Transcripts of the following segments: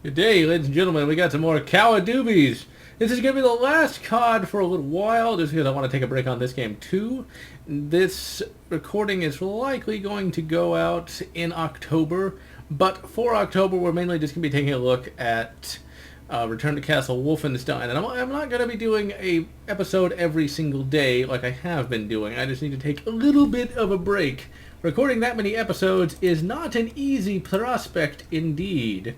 Good day, ladies and gentlemen. We got some more Cowadoobies. This is going to be the last COD for a little while, just because I want to take a break on this game too. This recording is likely going to go out in October, but for October we're mainly just going to be taking a look at Return to Castle Wolfenstein. And I'm not going to be doing a episode every single day like I have been doing. I just need to take a little bit of a break. Recording that many episodes is not an easy prospect indeed.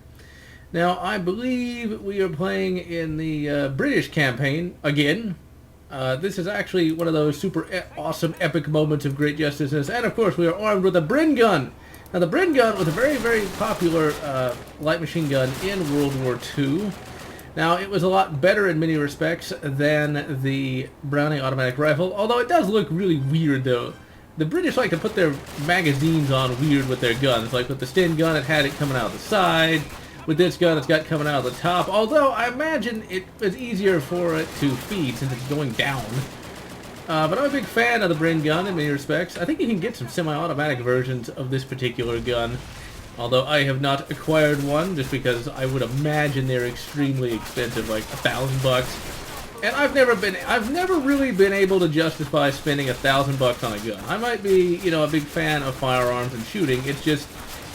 Now, I believe we are playing in the British campaign again. This is actually one of those super awesome epic moments of great justice. And of course, we are armed with a Bren gun. Now, the Bren gun was a very, very popular light machine gun in World War II. Now, it was a lot better in many respects than the Browning automatic rifle, although it does look really weird, though. The British like to put their magazines on weird with their guns. Like with the Sten gun, it had it coming out the side. With this gun, it's got coming out of the top, although I imagine it was easier for it to feed since it's going down. But I'm a big fan of the Bren gun in many respects. I think you can get some semi-automatic versions of this particular gun, although I have not acquired one just because I would imagine they're extremely expensive, like $1,000. And I've never really been able to justify spending $1,000 on a gun. I might be, a big fan of firearms and shooting.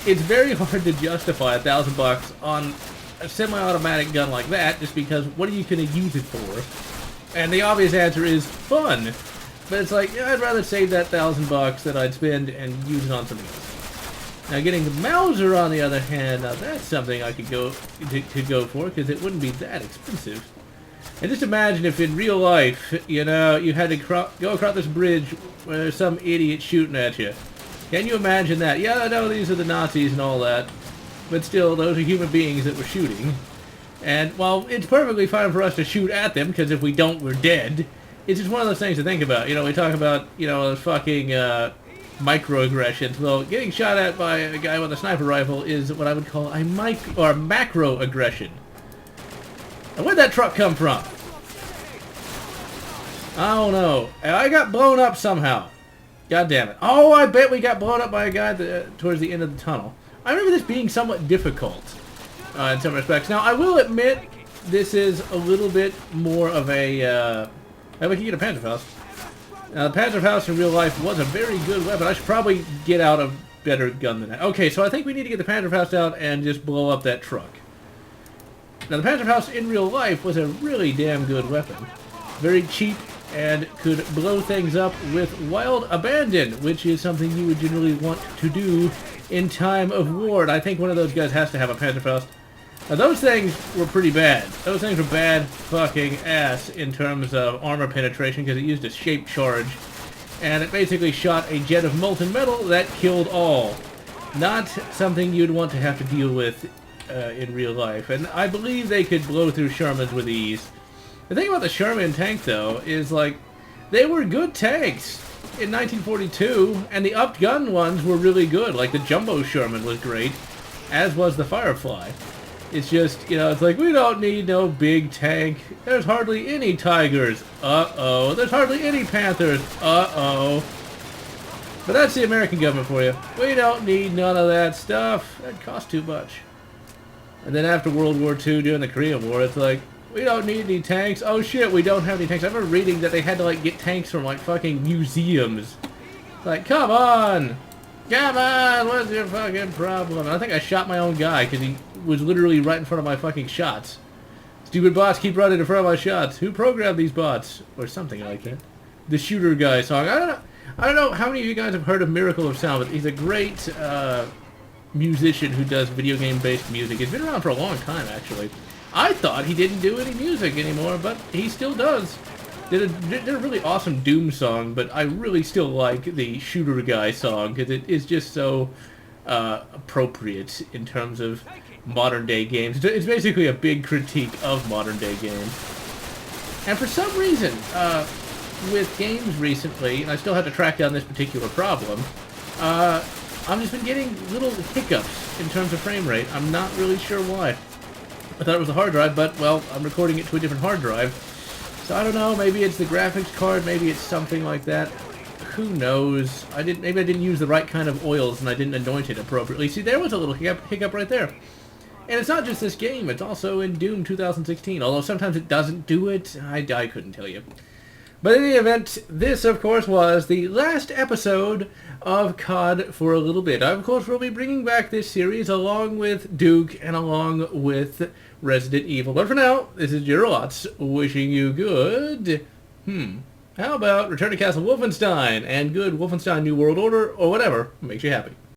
It's very hard to justify $1,000 on a semi-automatic gun like that, just because what are you going to use it for? And the obvious answer is fun. But it's like, I'd rather save that $1,000 that I'd spend and use it on something else. Now, getting the Mauser, on the other hand, now that's something I could go for, because it wouldn't be that expensive. And just imagine if in real life, you had to go across this bridge where there's some idiot shooting at you. Can you imagine that? Yeah, I know these are the Nazis and all that, but still, those are human beings that we're shooting. And while it's perfectly fine for us to shoot at them, because if we don't, we're dead, it's just one of those things to think about. We talk about, those fucking microaggressions. Well, getting shot at by a guy with a sniper rifle is what I would call a macroaggression. And where'd that truck come from? I don't know. I got blown up somehow. God damn it. Oh, I bet we got blown up by a guy towards the end of the tunnel. I remember this being somewhat difficult in some respects. Now, I will admit this is a little bit more of a... we can get a Panzerfaust. Now, the Panzerfaust in real life was a very good weapon. I should probably get out a better gun than that. Okay, so I think we need to get the Panzerfaust out and just blow up that truck. Now, the Panzerfaust in real life was a really damn good weapon. Very cheap, and could blow things up with wild abandon, which is something you would generally want to do in time of war. And I think one of those guys has to have a Panzerfaust. Now, those things were pretty bad. Those things were bad fucking ass in terms of armor penetration, because it used a shape charge, and it basically shot a jet of molten metal that killed all. Not something you'd want to have to deal with in real life. And I believe they could blow through Shermans with ease. The thing about the Sherman tank, though, is, they were good tanks in 1942, and the upped gun ones were really good. Like, the Jumbo Sherman was great, as was the Firefly. It's just, it's like, we don't need no big tank. There's hardly any Tigers. Uh-oh. There's hardly any Panthers. Uh-oh. But that's the American government for you. We don't need none of that stuff. That costs too much. And then after World War II, during the Korean War, it's like, we don't need any tanks. Oh shit, we don't have any tanks. I remember reading that they had to, get tanks from, fucking museums. Like, come on! Come on! What's your fucking problem? And I think I shot my own guy, because he was literally right in front of my fucking shots. Stupid bots keep running in front of my shots. Who programmed these bots? Or something like that. The Shooter Guy song. I don't know how many of you guys have heard of Miracle of Sound, but he's a great, musician who does video game-based music. He's been around for a long time, actually. I thought he didn't do any music anymore, but he still does. Did a really awesome Doom song, but I really still like the Shooter Guy song, because it is just so appropriate in terms of modern-day games. It's basically a big critique of modern-day games. And for some reason, with games recently, and I still have to track down this particular problem, I've just been getting little hiccups in terms of frame rate. I'm not really sure why. I thought it was a hard drive, but, well, I'm recording it to a different hard drive. So I don't know, maybe it's the graphics card, maybe it's something like that. Who knows? Maybe I didn't use the right kind of oils and I didn't anoint it appropriately. See, there was a little hiccup right there. And it's not just this game, it's also in Doom 2016, although sometimes it doesn't do it. I couldn't tell you. But in any event, this, of course, was the last episode of COD for a little bit. I, of course, will be bringing back this series along with Duke and along with Resident Evil. But for now, this is GeneralLotz wishing you good... How about Return to Castle Wolfenstein and good Wolfenstein New World Order, or whatever makes you happy.